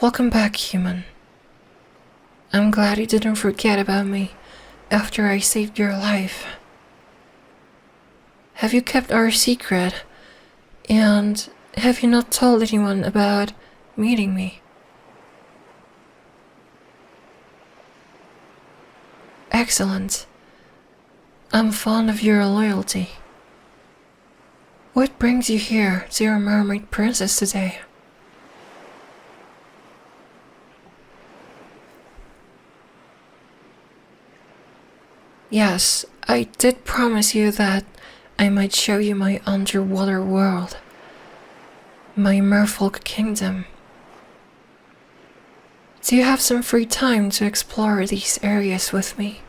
Welcome back, human. I'm glad you didn't forget about me after I saved your life. Have you kept our secret? And have you not told anyone about meeting me? Excellent. I'm fond of your loyalty. What brings you here to your mermaid princess today? Yes, I did promise you that I might show you my underwater world, my merfolk kingdom. Do you have some free time to explore these areas with me?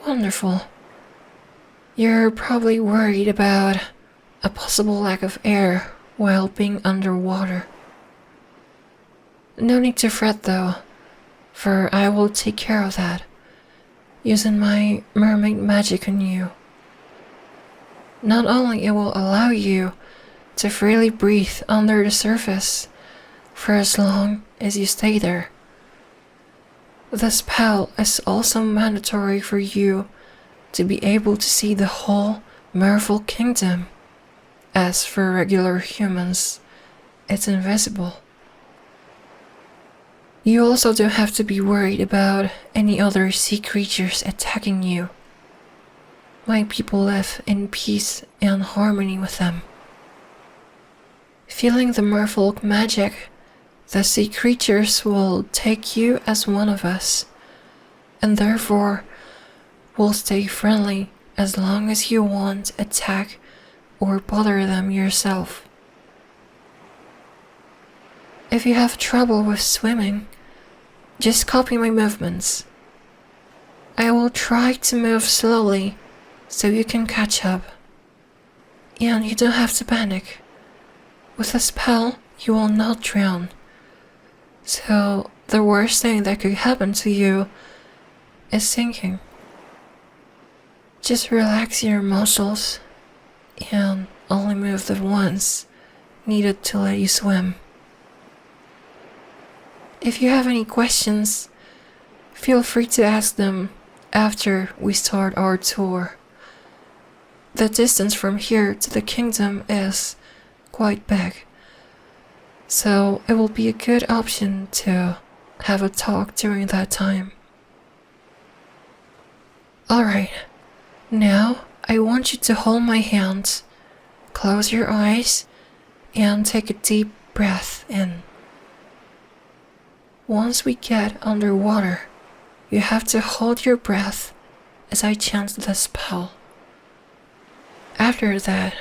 Wonderful. You're probably worried about a possible lack of air while being underwater. No need to fret though, for I will take care of that, using my mermaid magic on you. Not only it will allow you to freely breathe under the surface for as long as you stay there. The spell is also mandatory for you to be able to see the whole merfolk kingdom, as for regular humans, it's invisible. You also don't have to be worried about any other sea creatures attacking you. My people live in peace and harmony with them. Feeling the merfolk magic, the sea creatures will take you as one of us, and therefore will stay friendly as long as you won't attack or bother them yourself. If you have trouble with swimming, just copy my movements. I will try to move slowly so you can catch up. And you don't have to panic. With a spell, you will not drown. So the worst thing that could happen to you is sinking. Just relax your muscles and only move the ones needed to let you swim. If you have any questions, feel free to ask them after we start our tour. The distance from here to the kingdom is quite big, so it will be a good option to have a talk during that time. Alright, now I want you to hold my hand, close your eyes, and take a deep breath in. Once we get underwater, you have to hold your breath as I chant the spell. After that,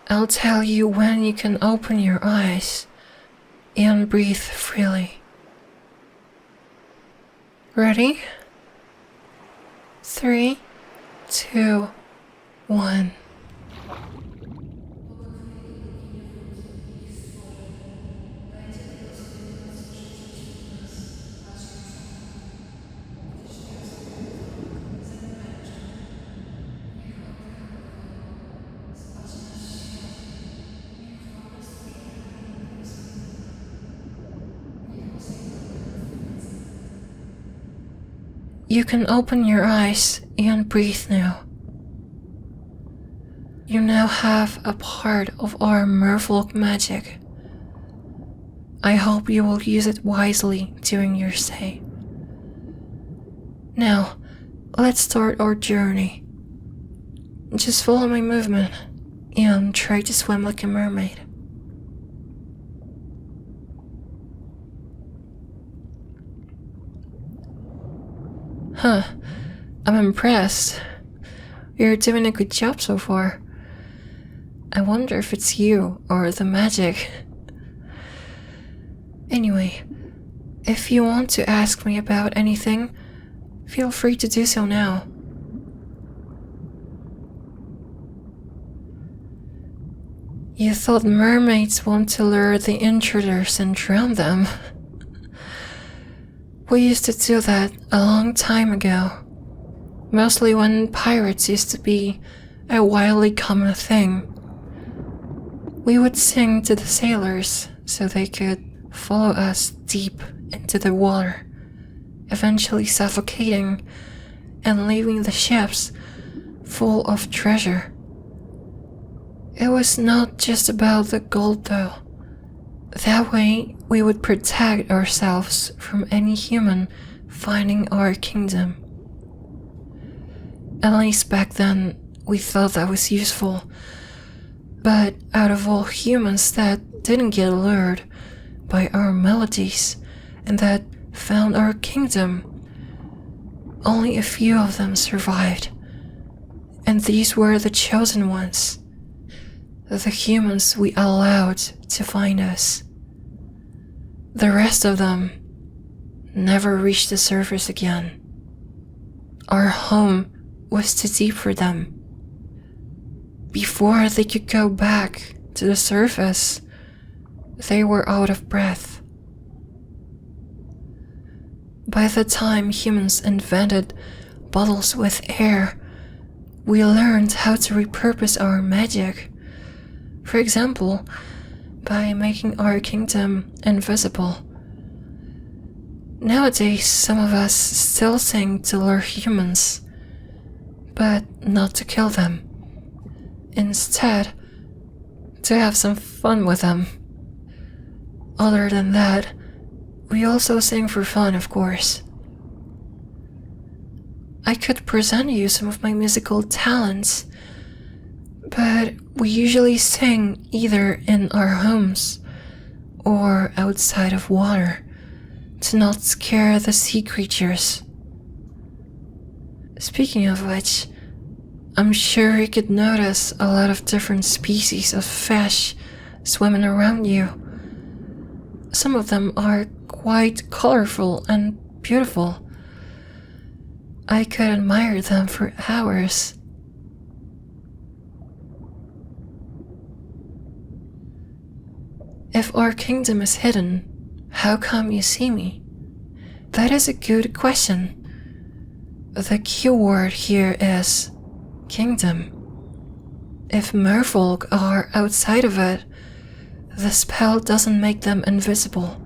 I'll tell you when you can open your eyes and breathe freely. Ready? 3, 2, 1. You can open your eyes and breathe now. You now have a part of our merfolk magic. I hope you will use it wisely during your stay. Now, let's start our journey. Just follow my movement and try to swim like a mermaid. Huh, I'm impressed. You're doing a good job so far. I wonder if it's you or the magic. Anyway, if you want to ask me about anything, feel free to do so now. You thought mermaids want to lure the intruders and drown them. We used to do that a long time ago, mostly when pirates used to be a wildly common thing. We would sing to the sailors so they could follow us deep into the water, eventually suffocating and leaving the ships full of treasure. It was not just about the gold though. That way we would protect ourselves from any human finding our kingdom. At least back then we thought that was useful. But out of all humans that didn't get lured by our melodies and that found our kingdom, only a few of them survived. And these were the chosen ones, the humans we allowed to find us. The rest of them never reached the surface again. Our home was too deep for them. Before they could go back to the surface, they were out of breath. By the time humans invented bottles with air, we learned how to repurpose our magic. For example, by making our kingdom invisible. Nowadays, some of us still sing to lure humans, but not to kill them. Instead, to have some fun with them. Other than that, we also sing for fun, of course. I could present you some of my musical talents, but we usually sing either in our homes or outside of water to not scare the sea creatures. Speaking of which, I'm sure you could notice a lot of different species of fish swimming around you. Some of them are quite colorful and beautiful. I could admire them for hours. If our kingdom is hidden, how come you see me? That is a good question. The keyword here is kingdom. If merfolk are outside of it, the spell doesn't make them invisible.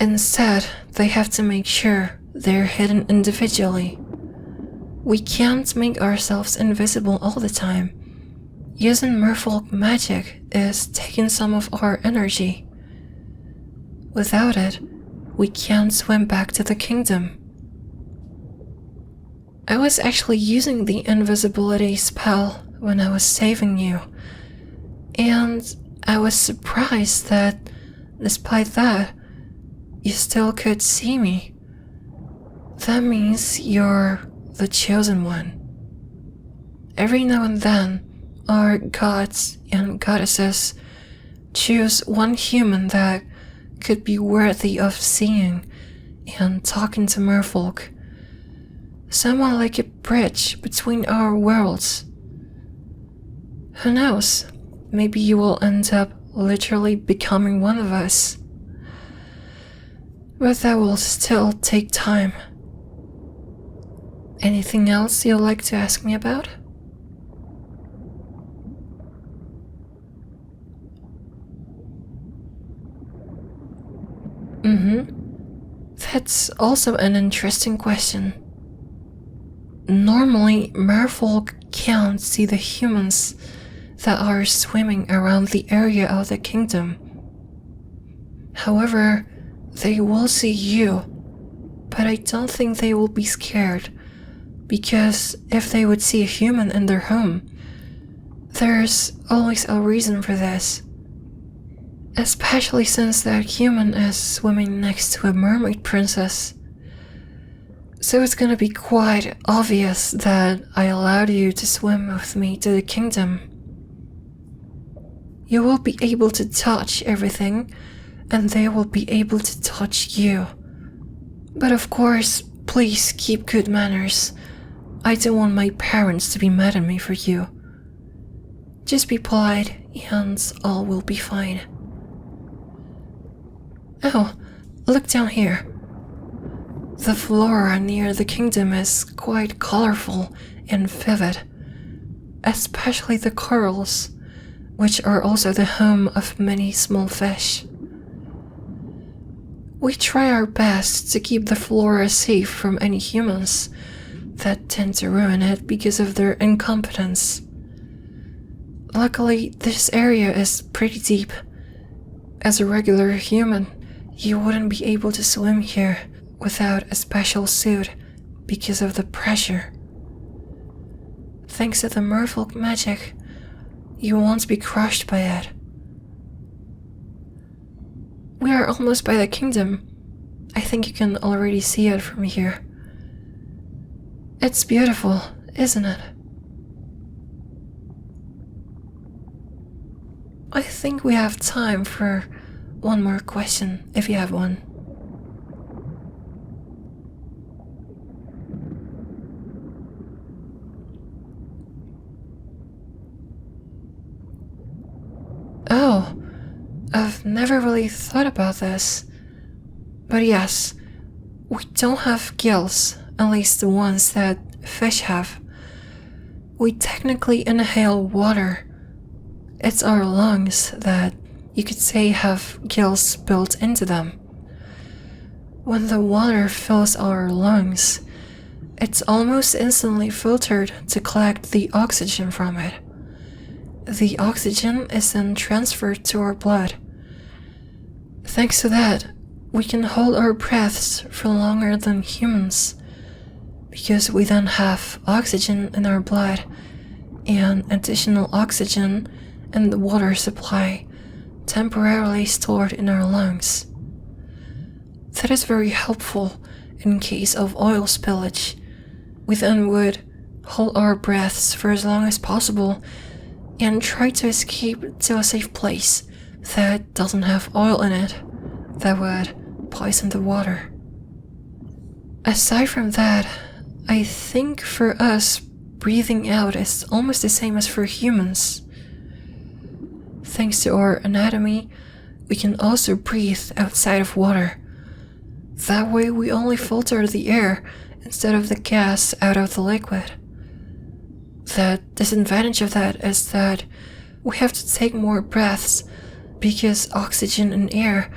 Instead, they have to make sure they're hidden individually. We can't make ourselves invisible all the time. Using merfolk magic is taking some of our energy. Without it, we can't swim back to the kingdom. I was actually using the invisibility spell when I was saving you, and I was surprised that, despite that, you still could see me. That means you're the chosen one. Every now and then, our gods and goddesses choose one human that could be worthy of seeing and talking to merfolk. Someone like a bridge between our worlds. Who knows? Maybe you will end up literally becoming one of us. But that will still take time. Anything else you'd like to ask me about? That's also an interesting question. Normally, merfolk can't see the humans that are swimming around the area of the kingdom. However, they will see you, but I don't think they will be scared, because if they would see a human in their home, there's always a reason for this. Especially since that human is swimming next to a mermaid princess. So it's gonna be quite obvious that I allowed you to swim with me to the kingdom. You will be able to touch everything, and they will be able to touch you. But of course, please keep good manners. I don't want my parents to be mad at me for you. Just be polite and all will be fine. Oh, look down here. The flora near the kingdom is quite colorful and vivid, especially the corals, which are also the home of many small fish. We try our best to keep the flora safe from any humans that tend to ruin it because of their incompetence. Luckily, this area is pretty deep. As a regular human, you wouldn't be able to swim here without a special suit because of the pressure. Thanks to the merfolk magic, you won't be crushed by it. We are almost by the kingdom. I think you can already see it from here. It's beautiful, isn't it? I think we have time for one more question, if you have one. Oh, I've never really thought about this. But yes, we don't have gills, at least the ones that fish have. We technically inhale water. It's our lungs that you could say have gills built into them. When the water fills our lungs, it's almost instantly filtered to collect the oxygen from it. The oxygen is then transferred to our blood. Thanks to that, we can hold our breaths for longer than humans, because we then have oxygen in our blood and additional oxygen in the water supply temporarily stored in our lungs. That is very helpful in case of oil spillage. We then would hold our breaths for as long as possible and try to escape to a safe place that doesn't have oil in it that would poison the water. Aside from that, I think for us, breathing out is almost the same as for humans. Thanks to our anatomy, we can also breathe outside of water. That way we only filter the air instead of the gas out of the liquid. The disadvantage of that is that we have to take more breaths because oxygen in air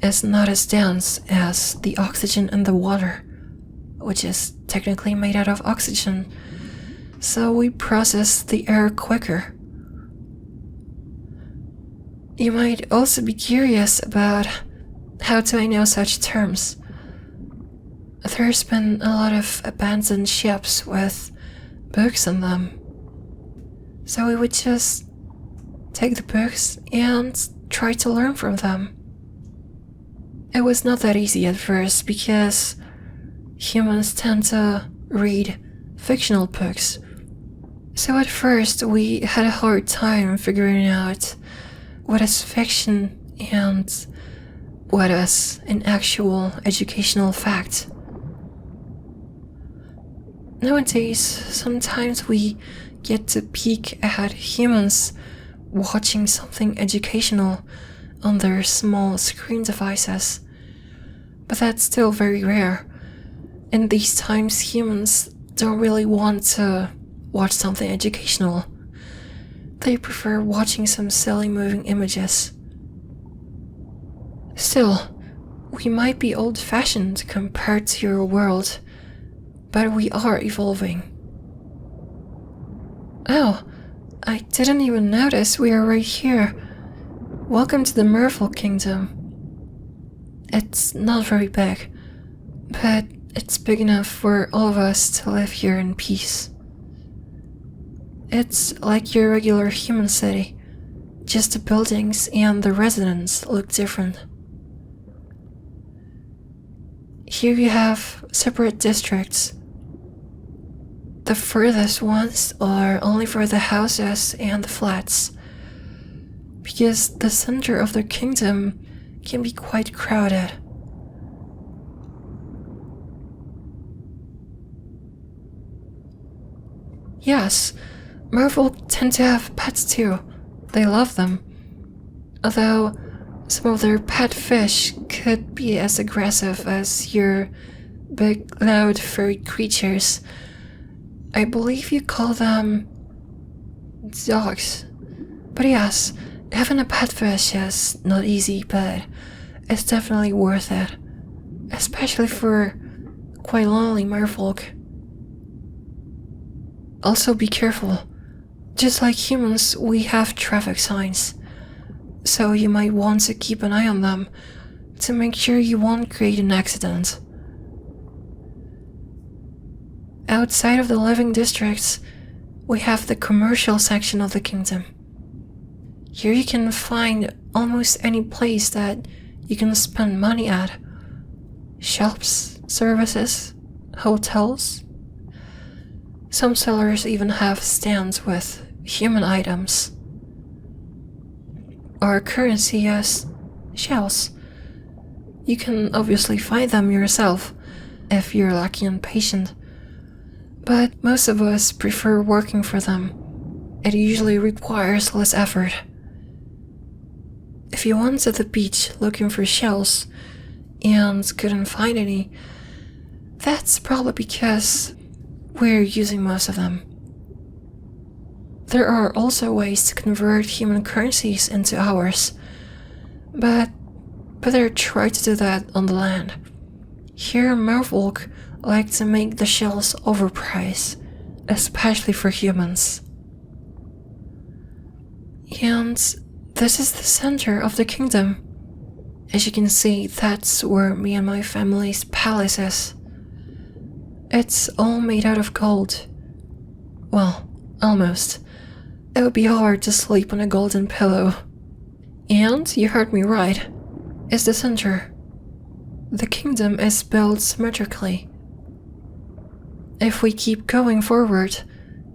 is not as dense as the oxygen in the water, which is technically made out of oxygen, so we process the air quicker. You might also be curious about how do I know such terms. There's been a lot of abandoned ships with books in them, so we would just take the books and try to learn from them. It was not that easy at first because humans tend to read fictional books. So at first we had a hard time figuring out what is fiction and what is an actual educational fact. Nowadays, sometimes we get to peek at humans watching something educational on their small screen devices, but that's still very rare. In these times, humans don't really want to watch something educational. They prefer watching some silly moving images. Still, we might be old-fashioned compared to your world, but we are evolving. Oh, I didn't even notice we are right here. Welcome to the Merfolk Kingdom. It's not very big, but it's big enough for all of us to live here in peace. It's like your regular human city, just the buildings and the residents look different. Here you have separate districts. The furthest ones are only for the houses and the flats, because the center of the kingdom can be quite crowded. Yes, merfolk tend to have pets too. They love them. Although some of their pet fish could be as aggressive as your big, loud, furry creatures. I believe you call them dogs, But yes, having a pet fish is not easy, but it's definitely worth it. Especially for quite lonely merfolk. Also be careful. Just like humans, we have traffic signs. So you might want to keep an eye on them to make sure you won't create an accident. Outside of the living districts, we have the commercial section of the kingdom. Here you can find almost any place that you can spend money at. Shops, services, hotels. Some sellers even have stands with human items. Our currency is shells. You can obviously find them yourself if you're lucky and patient. But most of us prefer working for them. It usually requires less effort. If you went to the beach looking for shells and couldn't find any, that's probably because we're using most of them. There are also ways to convert human currencies into ours, but better try to do that on the land. Here merfolk like to make the shells overpriced, especially for humans. And this is the center of the kingdom. As you can see, that's where me and my family's palace is. It's all made out of gold. Well, almost. It would be hard to sleep on a golden pillow. And you heard me right. It's the center. The kingdom is built symmetrically. If we keep going forward,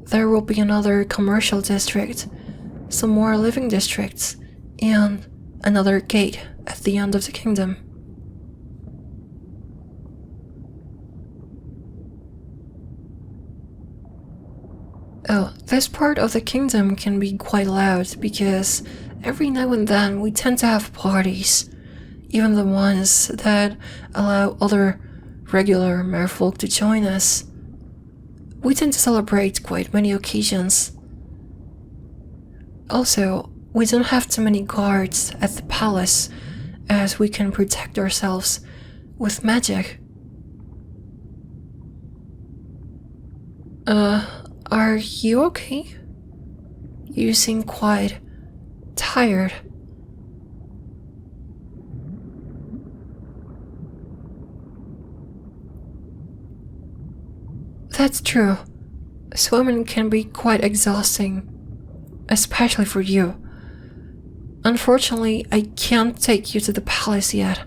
there will be another commercial district, some more living districts, and another gate at the end of the kingdom. Oh, this part of the kingdom can be quite loud because every now and then we tend to have parties, even the ones that allow other regular merfolk to join us. We tend to celebrate quite many occasions. Also, we don't have too many guards at the palace, as we can protect ourselves with magic. Are you okay? You seem quite tired. That's true. Swimming can be quite exhausting, especially for you. Unfortunately, I can't take you to the palace yet.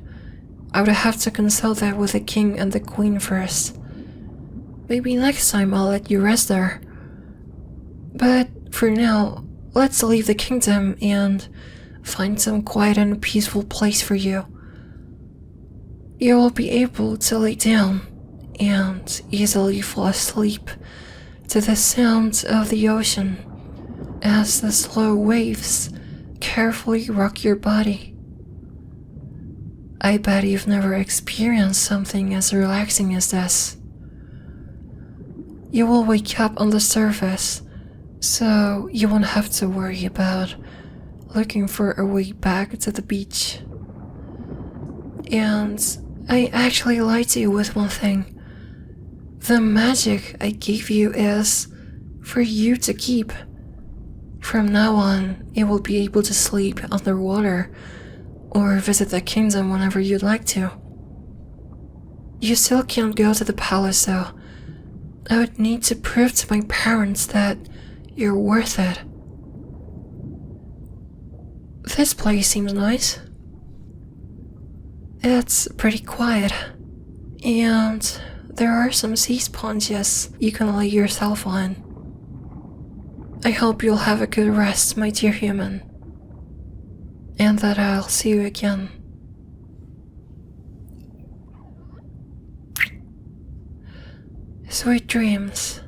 I would have to consult that with the king and the queen first. Maybe next time I'll let you rest there. But for now, let's leave the kingdom and find some quiet and peaceful place for you. You will be able to lay down and easily fall asleep to the sound of the ocean as the slow waves carefully rock your body. I bet you've never experienced something as relaxing as this. You will wake up on the surface, so you won't have to worry about looking for a way back to the beach. And I actually lied to you with one thing. The magic I gave you is for you to keep. From now on, you will be able to sleep underwater or visit the kingdom whenever you'd like to. You still can't go to the palace though. I would need to prove to my parents that you're worth it. This place seems nice. It's pretty quiet, and there are some sea sponges you can lay yourself on. I hope you'll have a good rest, my dear human, and that I'll see you again. Sweet dreams.